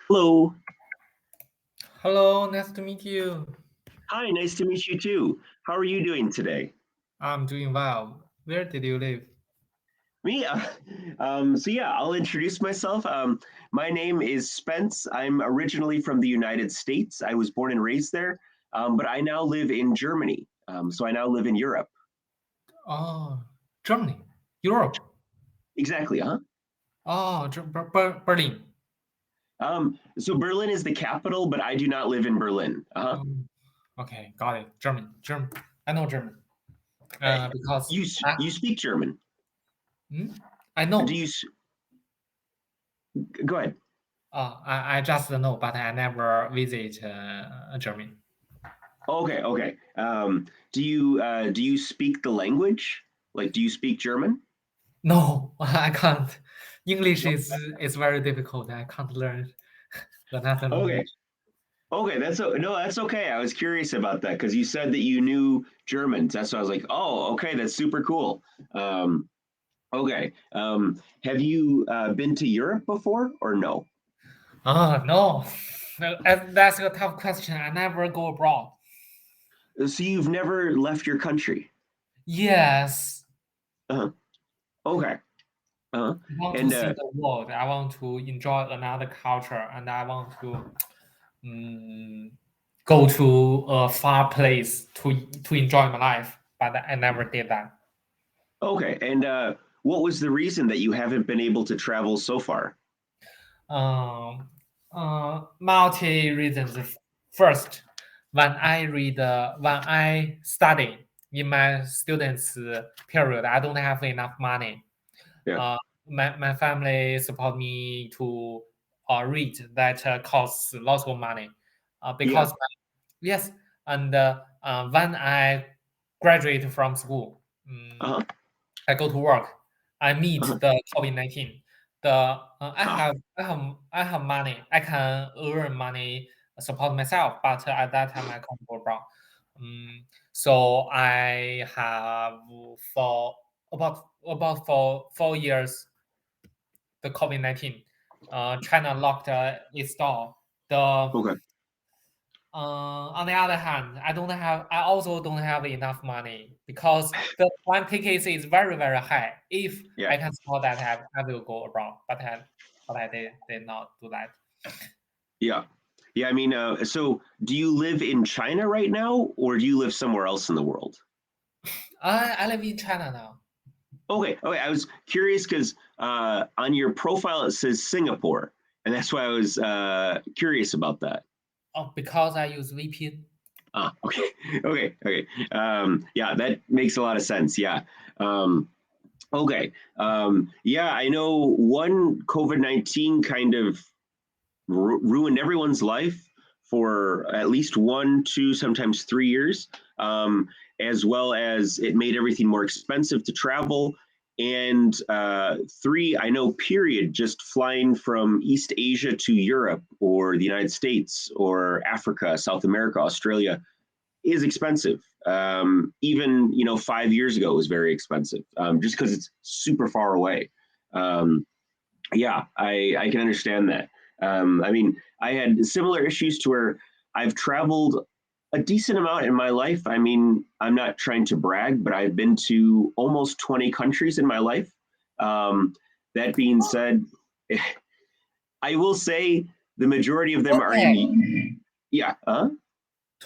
Hello. Hello, nice to meet you. Hi, nice to meet you too. How are you doing today? I'm doing well. Where did you live? Me? I'll introduce myself. My name is Spence. I'm originally from the United States. I was born and raised there, but I now live in Germany. So I now live in Europe. Oh, Germany, Europe. Exactly, huh? Oh, Berlin. So Berlin is the capital, but I do not live in Berlin. Uh-huh. Um, okay, got it. German. I know German. Uh, Because you speak German? hmm? I Do know. you? Go ahead. I just know, but I never visit Germany. Okay, okay. Do you speak the language? Like, do you speak German? No, I can't. English No. is very difficult. I can't learn another Okay, language. okay. No, that's okay. I was curious about that because you said that you knew German. That's why I was like, oh, okay, that's super cool. Okay. Have you been to Europe before or no? Oh no, that's a tough question. I never go abroad. So you've never left your country? Yes, Uh-huh. Okay. Uh-huh. I want to And see the world. I want to enjoy another culture, and I want to go to a far place to enjoy my life. But I never did that. okay. And what was the reason that you haven't been able to travel so far? Um, Multi reasons. First, when I study in my students period, I don't have enough money. Yeah. My family support me to read that costs lots of money Yeah. because yes, and when I graduate from school, Uh-huh. I go to work. I meet Uh-huh. the COVID-19. The Ah, I have money. I can earn money, support myself. But at that time, I can't go abroad. So I have for for 4 years the COVID-19. China locked its door. The okay. On the other hand, I also don't have enough money because the plane tickets is very very high. If Yeah. I can support that, I will go abroad. But I did not do that. Yeah. Yeah. I mean, so do you live in China right now or do you live somewhere else in the world? I live in China now. Okay. Okay. I was curious because on your profile it says Singapore. And that's why I was curious about that. Oh, because I use VPN. Ah, okay. Okay. Okay. Yeah, that makes a lot of sense. Yeah. Um, okay. Yeah, I know one COVID-19 kind of ruined everyone's life for at least 1, 2, sometimes 3 years, as well as it made everything more expensive to travel. And three, I know, period, just flying from East Asia to Europe or the United States or Africa, South America, Australia is expensive. Even 5 years ago, it was very expensive, just because it's super far away. Um, yeah, I can understand that. I mean, I had similar issues to where I've traveled a decent amount in my life. I mean, I'm not trying to brag, but I've been to almost 20 countries in my life. Um, that being said, I will say the majority of them are Okay, in, yeah, 20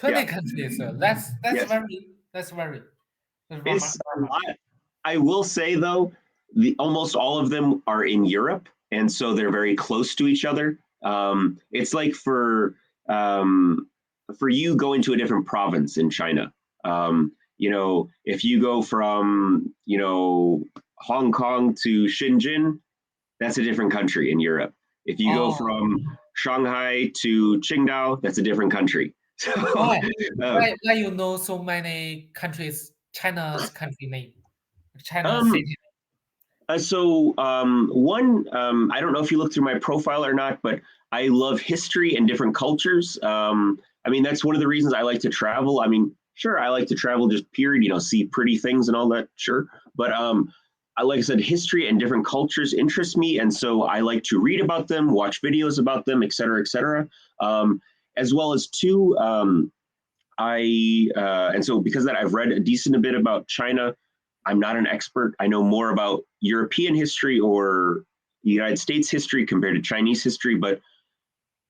yeah, countries. yes. That's very It's a very much. lot. I will say though, the almost all of them are in Europe, and so they're very close to each other. It's like um, for you going to a different province in China. If you go from Hong Kong to Shenzhen, that's a different country in Europe. If you go Oh, from Shanghai to Qingdao, that's a different country. So, why? uh, Why you know so many countries? China's country name, China's um, city. One, I don't know if you looked through my profile or not, but I love history and different cultures. I mean, that's one of the reasons I like to travel. I mean, sure, I like to travel just period, see pretty things and all that, sure. But like I said, history and different cultures interest me, and so I like to read about them, watch videos about them, et cetera, et cetera. Um, as well as two, and so because of that, I've read a decent bit about China. I'm not an expert. I know more about European history or United States history compared to Chinese history, but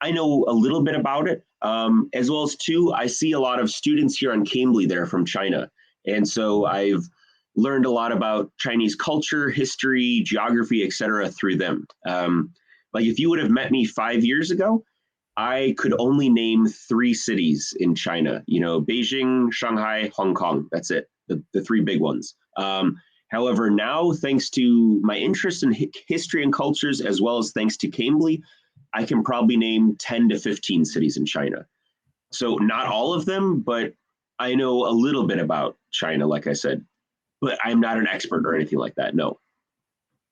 I know a little bit about it. As well as two, I see a lot of students here on Cambly that are from China, and so I've learned a lot about Chinese culture, history, geography, etc. through them. Like if you would have met me 5 years ago, I could only name three cities in China. You know, Beijing, Shanghai, Hong Kong. That's it. The three big ones. However, now thanks to my interest in history and cultures, as well as thanks to Cambly, I can probably name 10 to 15 cities in China. So not all of them, but I know a little bit about China, like I said, but I'm not an expert or anything like that. No.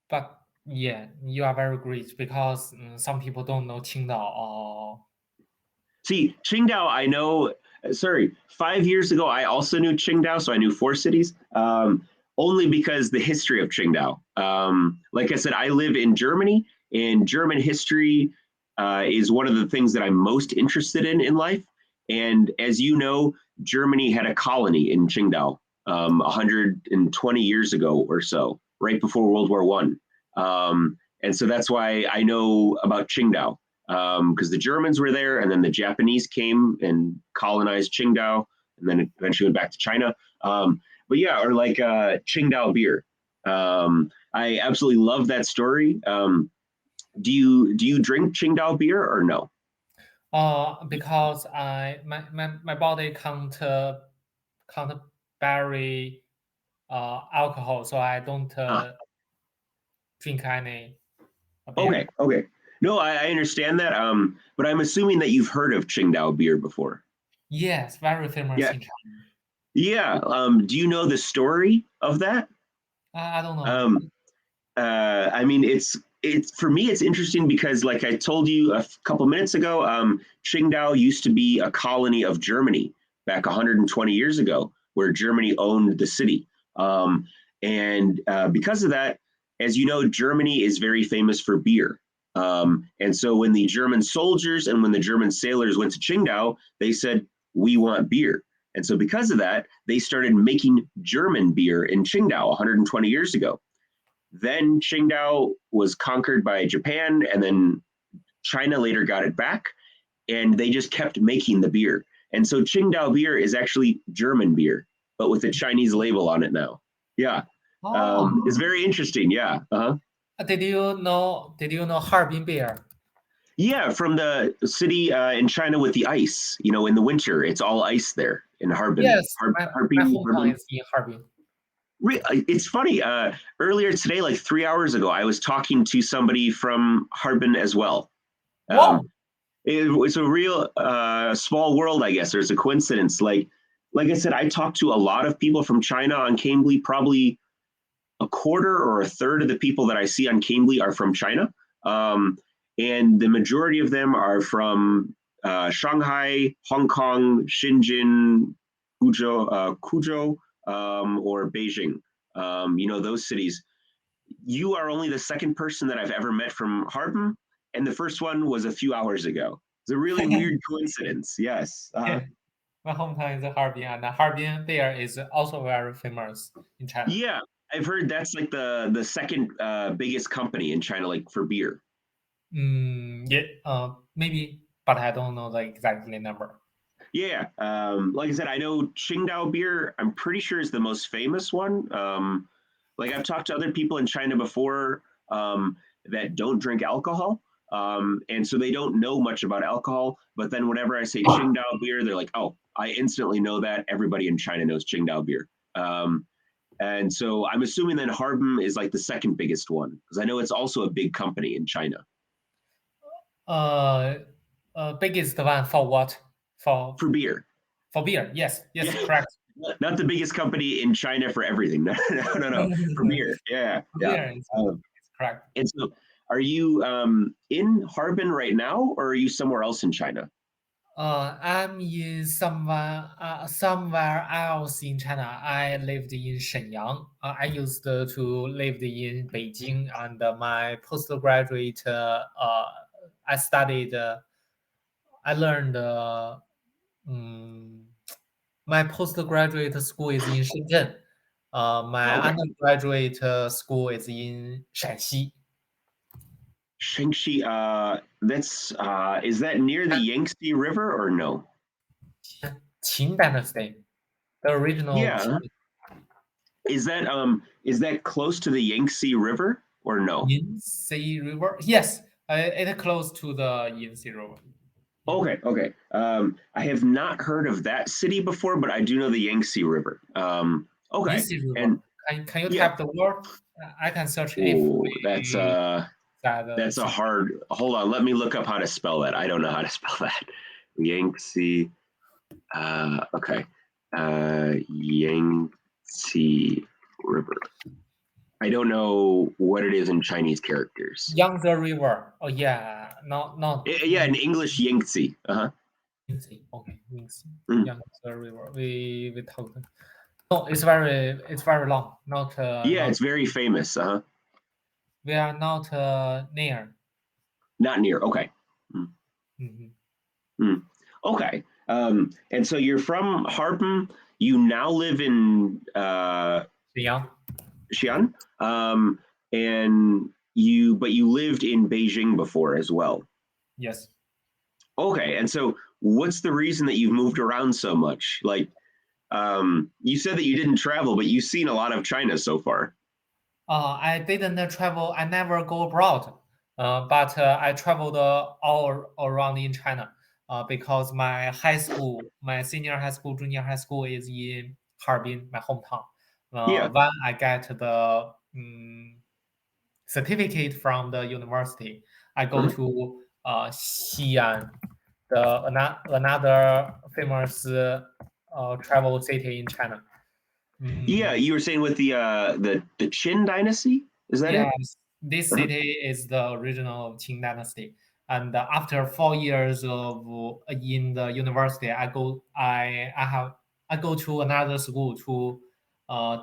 But yeah, you are very great because some people don't know Qingdao or See, Qingdao, I know, sorry, 5 years ago, I also knew Qingdao, so I knew four cities, only because the history of Qingdao. Like I said, I live in Germany, and German history is one of the things that I'm most interested in life. And as you know, Germany had a colony in Qingdao 120 years ago or so, right before World War One. And so that's why I know about Qingdao because the Germans were there, and then the Japanese came and colonized Qingdao, and then it eventually went back to China. But yeah, or like Qingdao beer. I absolutely love that story. Do you drink Qingdao beer or no? because my body can't bear alcohol, so I don't Ah, drink any beer. okay, okay. No, I understand that. But I'm assuming that you've heard of Qingdao beer before. Yes, very famous Yeah, in China. yeah. Do you know the story of that? I don't know. Um, I mean, it's for me, it's interesting because, like I told you a couple minutes ago, Qingdao used to be a colony of Germany back 120 years ago, where Germany owned the city. And because of that, as you know, Germany is very famous for beer. And so when the German soldiers and when the German sailors went to Qingdao, they said, "We want beer." And so because of that, they started making German beer in Qingdao 120 years ago. Then Qingdao was conquered by Japan, and then China later got it back, and they just kept making the beer. And so Qingdao beer is actually German beer, but with a Chinese label on it now. Yeah, Oh, it's very interesting. Yeah, did you know Harbin beer? yeah. From the city in China with the ice, in the winter, it's all ice there in Harbin. Yes, my Harbin, hometown Harbin. is in Harbin. It's funny. Earlier today, like 3 hours ago, I was talking to somebody from Harbin as well. Wow. Um, it's a real small world, I guess. There's a coincidence. Like I said, I talked to a lot of people from China on Cambly. Probably a quarter or a third of the people that I see on Cambly are from China, and the majority of them are from Shanghai, Hong Kong, Shenzhen, Kuzhou, or Beijing. Those cities. You are only the second person that I've ever met from Harbin, and the first one was a few hours ago. It's a really weird coincidence. Yes. Yeah, my hometown is Harbin, and Harbin beer is also very famous in China. Yeah, I've heard that's like the second biggest company in China, like for beer. Yeah, maybe, but I don't know the exactly number. Yeah, like I said, I know Qingdao beer. I'm pretty sure is the most famous one. Like I've talked to other people in China before that don't drink alcohol, and so they don't know much about alcohol. But then whenever I say Qingdao beer, they're like, "Oh, I instantly know that. Everybody in China knows Qingdao beer." And so I'm assuming that Harbin is like the second biggest one because I know it's also a big company in China Uh, biggest one for what? For for beer. for beer? Yes, yes, Yeah, correct. not the biggest company in China for everything. No, no, no, no. For beer. Yeah, For yeah. beer Um, is correct. and so, are you in Harbin right now, or are you somewhere else in China? I'm in somewhere else in China. I lived in Shenyang. I used to live in Beijing, and my postgraduate. I studied. I learned. Um, my postgraduate school is in Shenzhen. My Okay. undergraduate school is in Shanxi. Shangxi, that's is that near the Yangtze River or no? Qing Dynasty, the original Yeah. Qing. Is that close to the Yangtze River or no? Yangtze River. Yes, it close to the Yangtze River. Okay, okay. I have not heard of that city before, but I do know the Yangtze River. Okay, Yangtze River. and Can you yeah. type the word? I can search if Oh, we that that's a hard. Hold on, let me look up how to spell that. I don't know how to spell that. Yangtze. Okay. Yangtze River. I don't know what it is in Chinese characters. Yangtze River. Oh yeah, not Yeah, in English, Yangtze. Uh-huh. Yangtze. Okay, Yangtze. Mm. Yangtze River. We talked. No, it's very long. Yeah, Not it's very famous. Uh-huh. we are not near. Not near. Okay. Mm. Mhm. Mm. Okay. And so you're from Harbin. You now live in Xi'an. Xi'an, and but you lived in Beijing before as well. Yes. Okay, and so what's the reason that you've moved around so much? Like, you said that you didn't travel, but you've seen a lot of China so far. I didn't travel. I never go abroad. But I traveled all around in China. Because my senior high school, junior high school is in Harbin, my hometown. Yeah. When I get the certificate from the university, I go Mhm. to Xi'an, another famous travel city in China. Yeah, you were saying with the Qin dynasty, is that it? Yes, this Uh-huh. city is the original Qing dynasty. And after 4 years of in the university, I go to another school to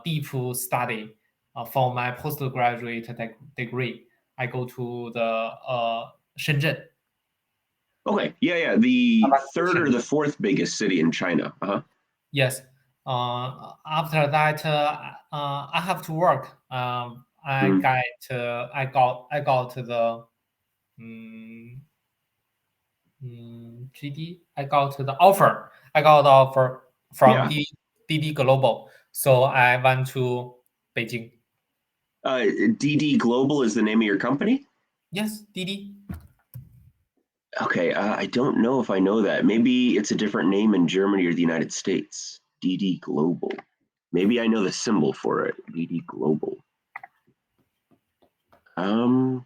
deep study for my postgraduate degree. I go to the Shenzhen. Okay. Yeah, yeah. The I went to third or Shenzhen. the fourth biggest city in China. Uh-huh. Yes. After that, I have to work. Mhm. I got the mm, GD. I got the offer. I got the offer from Yeah. DD Global. So I went to Beijing. DD Global is the name of your company? Yes, DD. Okay, I don't know if I know that. Maybe it's a different name in Germany or the United States. DD Global. Maybe I know the symbol for it. DD Global. Um,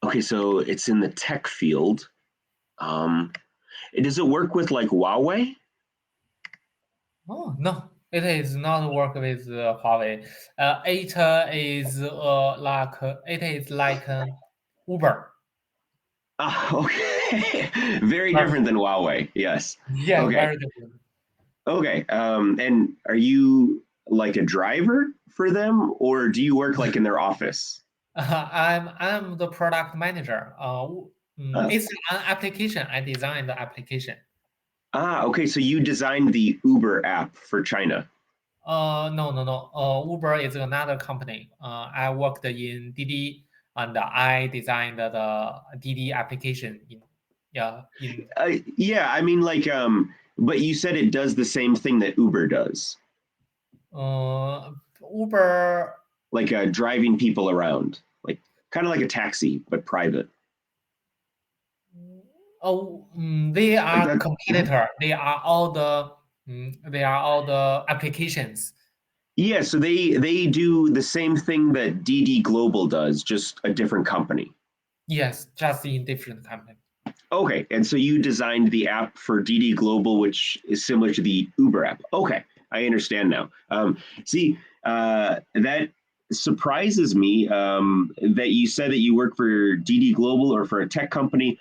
okay, so it's in the tech field. Um, does it work with like Huawei? Oh no, it is not work with Huawei. It is like Uber. Ah, okay. Very Very- different than Huawei. Yes. Yeah, Okay. very different. Okay. And are you like a driver for them, or do you work like in their office? I'm the product manager. Uh, It's an application. I designed the application. okay. So you designed the Uber app for China. No. Uber is another company. I worked in DD and I designed the DD application in yeah in Yeah, I mean, like, but you said it does the same thing that Uber does, uh Uber. like driving people around, like kind of like a taxi but private. Oh, they Like are that. Mhm. competitor. They are all the applications. Yeah, so they do the same thing that DD Global does, just a different company. Yes, just in different company. Okay, and so you designed the app for DD Global, which is similar to the Uber app. Okay, I understand now. See, that surprises me that you said that you work for DD Global or for a tech company.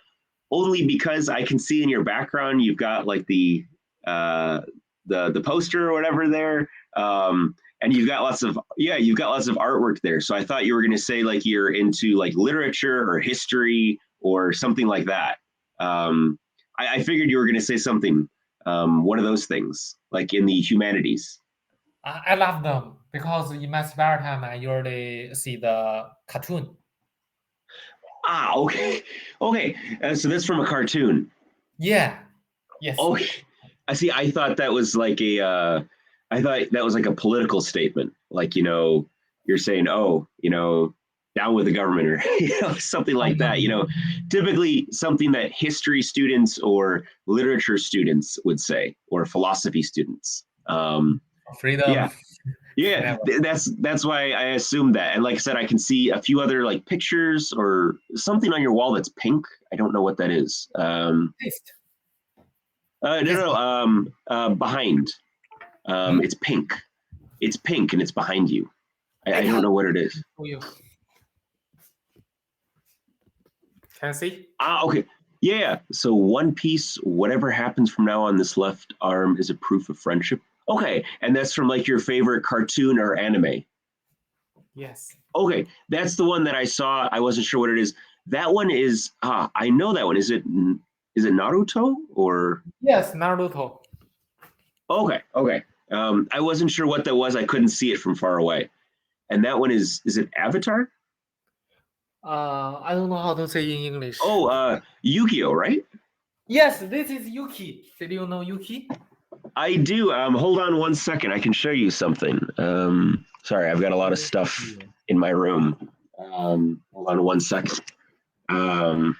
only because I can see in your background you've got like uh, the poster or whatever there, and you've got lots of artwork there. So I thought you were going to say like you're into like literature or history or something like that. I figured you were going to say something, one of those things, like in the humanities. I love them because in my spare time I usually see the cartoon. Ah, okay, okay. So that's from a cartoon. Yeah. Yes. Oh, I see. I thought that was like a political statement. Like, you're saying, oh, down with the government or, something like that. Typically something that history students or literature students would say, or philosophy students. Freedom. Yeah. Yeah, Never. that's why I assumed that. And like I said, I can see a few other like pictures or something on your wall that's pink. I don't know what that is. Taste. No, no, behind. It's pink. It's pink and it's behind you. I don't know what it is. For you. Can you see? Ah, okay. Yeah. So One Piece, whatever happens from now on, this left arm is a proof of friendship. Okay. And that's from like your favorite cartoon or anime. Yes. Okay. That's the one that I saw. I wasn't sure what it is. That one is, I know that one. Is it Naruto or? Yes, Naruto. Okay. Okay. I wasn't sure what that was. I couldn't see it from far away. And that one is it Avatar? I don't know how to say in English. Oh, Yu-Gi-Oh, right? Yes, this is Yuki. Did you know Yuki? I do. Hold on one second. I can show you something. Sorry, I've got a lot of stuff in my room. Hold on one second. I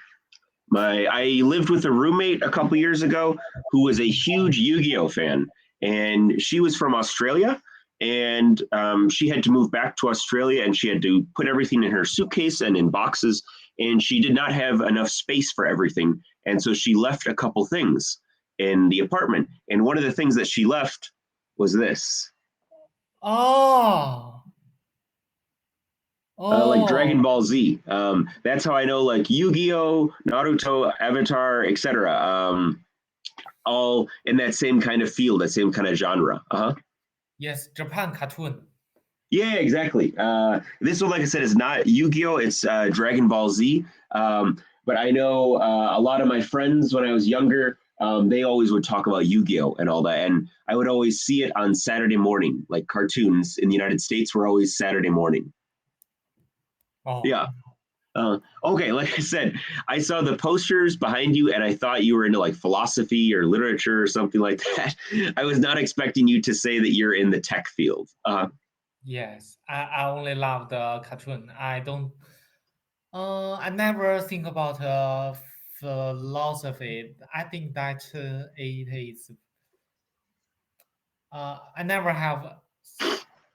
lived with a roommate a couple years ago who was a huge Yu-Gi-Oh fan, and she was from Australia, and she had to move back to Australia, and she had to put everything in her suitcase and in boxes, and she did not have enough space for everything, and so she left a couple things in the apartment, and one of the things that she left was this. Oh. Like Dragon Oh. Ball Z. That's how I know like Yu-Gi-Oh, Naruto, Avatar, etc. All in that same kind of field, that same kind of genre. Uh-huh. Yes, Japan cartoon. Yeah, exactly. This one, like I said, is not Yu-Gi-Oh, it's Dragon Ball Z. But I know a lot of my friends when I was younger, they always would talk about Yu-Gi-Oh and all that, and I would always see it on Saturday morning. Like cartoons in the United States were always Saturday morning. Oh. Yeah. Okay, like I said, I saw the posters behind you and I thought you were into like philosophy or literature or something like that. I was not expecting you to say that you're in the tech field. Yes, I only love the cartoon. I don't. I never think about philosophy. I think that it is. I never have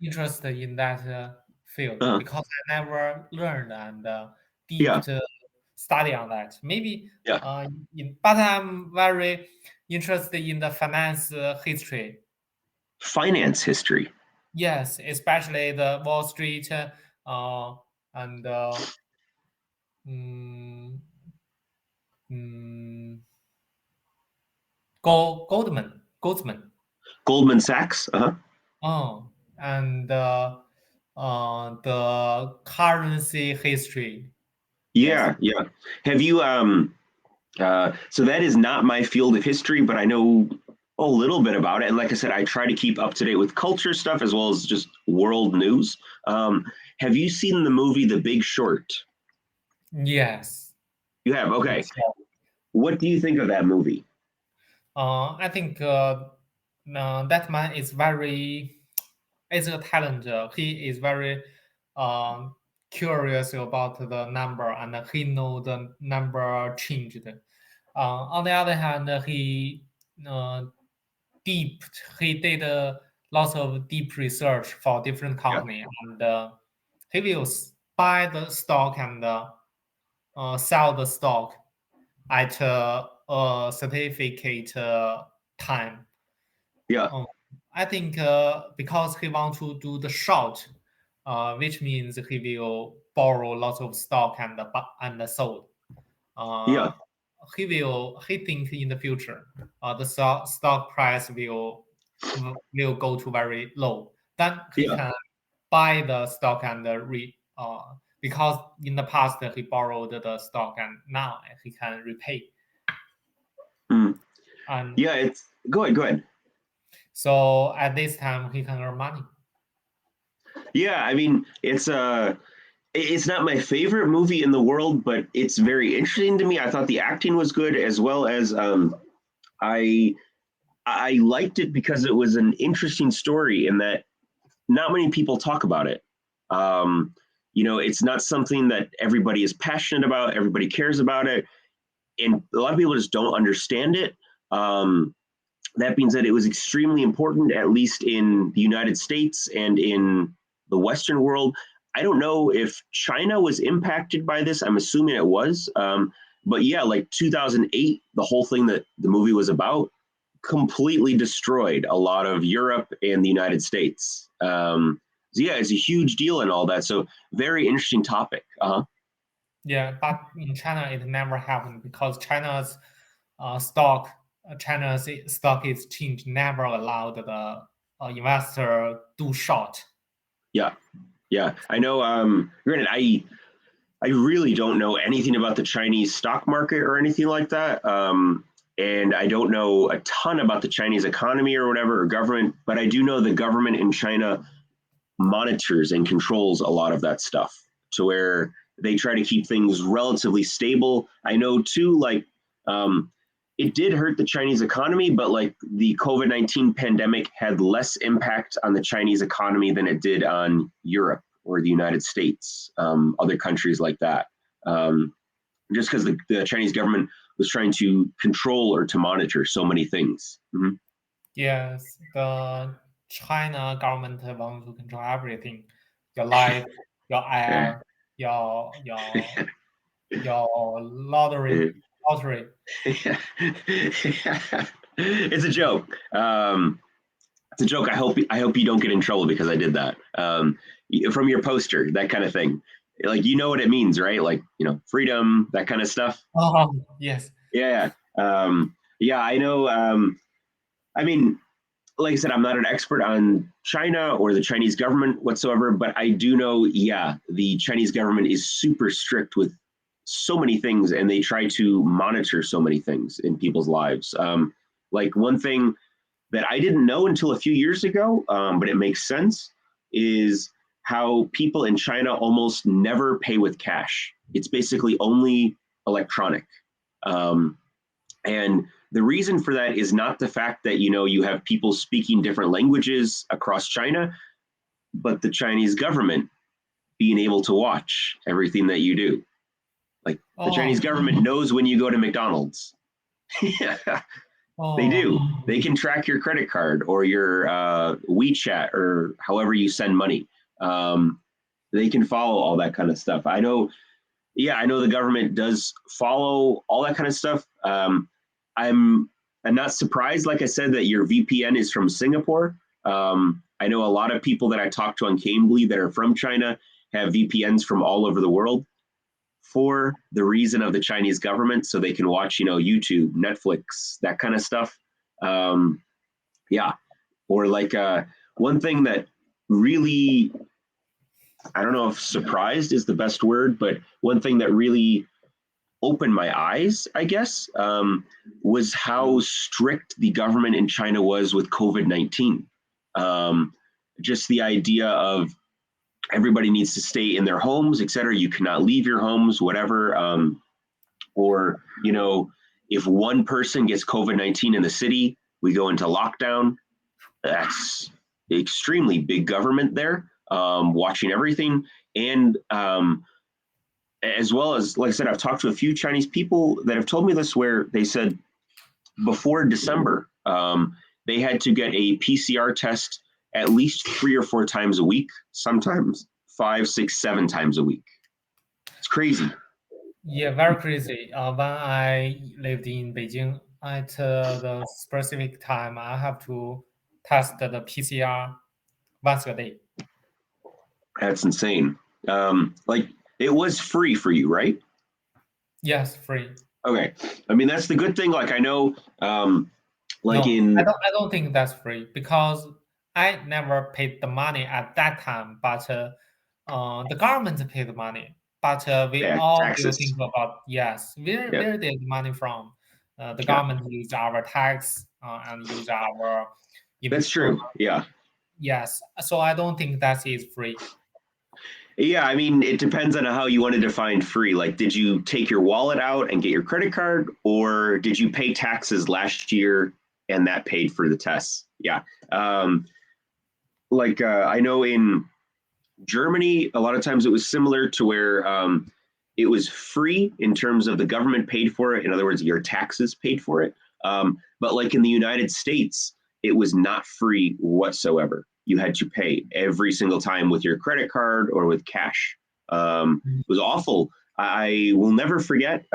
interest in that field uh, because I never learned and deep yeah, to study on that. Maybe, yeah. but I'm very interested in the finance history. Finance history. Yes, especially the Wall Street and mm, mm, Goldman. Goldman Sachs. Uh-huh. Oh, and the currency history. Yes. Yeah, yeah. Have you so that is not my field of history, but I know a little bit about it. And like I said, I try to keep up to date with culture stuff as well as just world news. Have you seen the movie The Big Short? Yes. You have. Okay. So, What do you think of that movie? I think that man is very is a talent. He is very curious about the number and he know the number changed. On the other hand, uh, deep he did lots of deep research for different Yeah. company and he will buy the stock and sell the stock at a certificate time. Yeah. I think because he want to do the short, which means he will borrow lots of stock and sold. Uh, Yeah. he think in the future, the stock price will go to very low. Then he Yeah. can buy the stock and because in the past he borrowed the stock and now he can repay. Mm. And Yeah, it's go ahead. so at this time he can earn money. Yeah, I mean, it's not my favorite movie in the world, but it's very interesting to me. I thought the acting was good, as well as I I liked it because it was an interesting story in that not many people talk about it. Um, it's not something that everybody is passionate about, everybody cares about it, and a lot of people just don't understand it. Um, that being said, it was extremely important, at least in the United States and in the Western world. I don't know if China was impacted by this. I'm assuming it was. But yeah, like 2008, the whole thing that the movie was about completely destroyed a lot of Europe and the United States. So yeah, it's a huge deal and all that. So very interesting topic. Yeah, but in China it never happened because stock China's stock exchange never allowed the investor do short. Yeah, yeah. I know. Granted, I really don't know anything about the Chinese stock market or anything like that. And I don't know a ton about the Chinese economy or whatever, or government, but I do know the government in China monitors and controls a lot of that stuff to where they try to keep things relatively stable. I know too, like, it did hurt the Chinese economy, but like the COVID-19 pandemic had less impact on the Chinese economy than it did on Europe or the United States, other countries like that. Just because the Chinese government was trying to control or to monitor so many things. Mm-hmm. Yes, the China government wants to control everything, your life, your Yeah. air, your lottery. It's a joke. It's a joke. I hope you don't get in trouble because I did that. From your poster, that kind of thing. Like what it means, right? Like freedom, that kind of stuff. Oh, yes. Yeah. Yeah, I know. I mean, like I said, I'm not an expert on China or the Chinese government whatsoever, but I do know, yeah, the Chinese government is super strict with so many things and they try to monitor so many things in people's lives. Like one thing that I didn't know until a few years ago, but it makes sense, is how people in China almost never pay with cash. It's basically only electronic. Um, and the reason for that is not the fact that you have people speaking different languages across China, but the Chinese government being able to watch everything that you do. Like the Chinese government knows when you go to McDonald's. They do. They can track your credit card or your WeChat or however you send money. They can follow all that kind of stuff. I know. Yeah, I know the government does follow all that kind of stuff. I'm not surprised, like I said, that your VPN is from Singapore. I know a lot of people that I talk to on Cambly that are from China have VPNs from all over the world for the reason of the Chinese government, so they can watch, YouTube, Netflix, that kind of stuff. Yeah, or like one thing that really, I don't know if surprised is the best word, but one thing that really opened my eyes, I guess, was how strict the government in China was with COVID-19. Just the idea of everybody needs to stay in their homes, et cetera. You cannot leave your homes, whatever. Or, if one person gets COVID-19 in the city, we go into lockdown. That's extremely big government there, watching everything. And as well as, like I said, I've talked to a few Chinese people that have told me this, where they said before December, they had to get a PCR test at least 3 or 4 times a week, sometimes 5, 6, 7 times a week. It's crazy. Yeah, very crazy. When I lived in Beijing, at the specific time, I have to test the PCR once a day. That's insane. Like it was free for you, right? Yes, free. Okay. I mean, that's the good thing. Like I know, like No, in I don't think that's free because I never paid the money at that time, but the government paid the money. But we yeah, all will taxes. think about, yes, Yeah, where did the money from? The yeah, government use our tax and use our that's true. Yeah. yes. So I don't think that is free. Yeah, I mean, it depends on how you want to define free. Like, did you take your wallet out and get your credit card, or did you pay taxes last year and that paid for the tests? Yeah. Um, I know in Germany, a lot of times it was similar to where it was free in terms of the government paid for it. In other words, your taxes paid for it. But like in the United States, it was not free whatsoever. You had to pay every single time with your credit card or with cash. It was awful. I will never forget.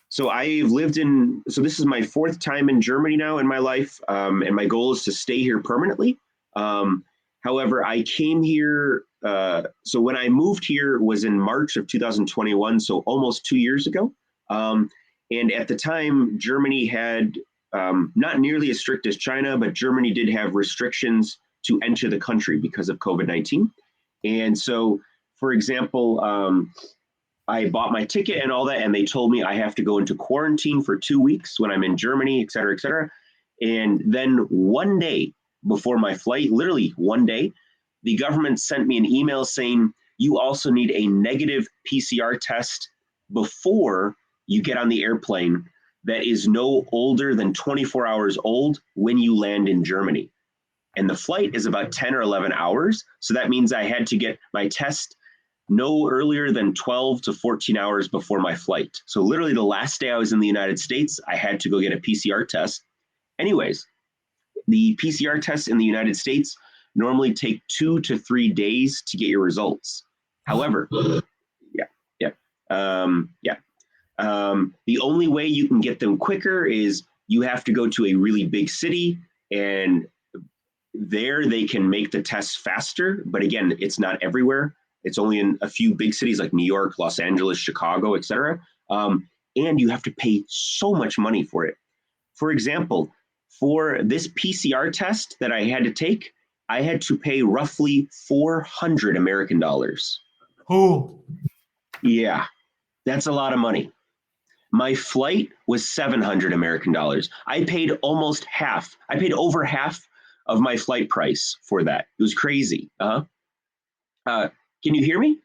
So I've lived in, so this is my fourth time in Germany now in my life, and my goal is to stay here permanently. Um, However, I came here, so when I moved here was in March of 2021, so almost 2 years ago. Um, and at the time, Germany had not nearly as strict as China, but Germany did have restrictions to enter the country because of COVID-19. And so, for example, I bought my ticket and all that, and they told me I have to go into quarantine for 2 weeks when I'm in Germany, et cetera, et cetera. And then one day before my flight, literally one day, the government sent me an email saying you also need a negative PCR test before you get on the airplane that is no older than 24 hours old when you land in Germany. And the flight is about 10 or 11 hours. So that means I had to get my test no earlier than 12 to 14 hours before my flight. So literally the last day I was in the United States, I had to go get a PCR test. Anyways, the PCR tests in the United States normally take 2 to 3 days to get your results. However, yeah, yeah, yeah. The only way you can get them quicker is you have to go to a really big city, and there they can make the tests faster. But again, it's not everywhere. It's only in a few big cities like New York, Los Angeles, Chicago, etc. And you have to pay so much money for it. For example, for this PCR test that I had to take, I had to pay roughly 400 American dollars. Who? Yeah, that's a lot of money. My flight was 700 American dollars. I paid almost half. I paid over half of my flight price for that. It was crazy. Uh-huh. Can you hear me?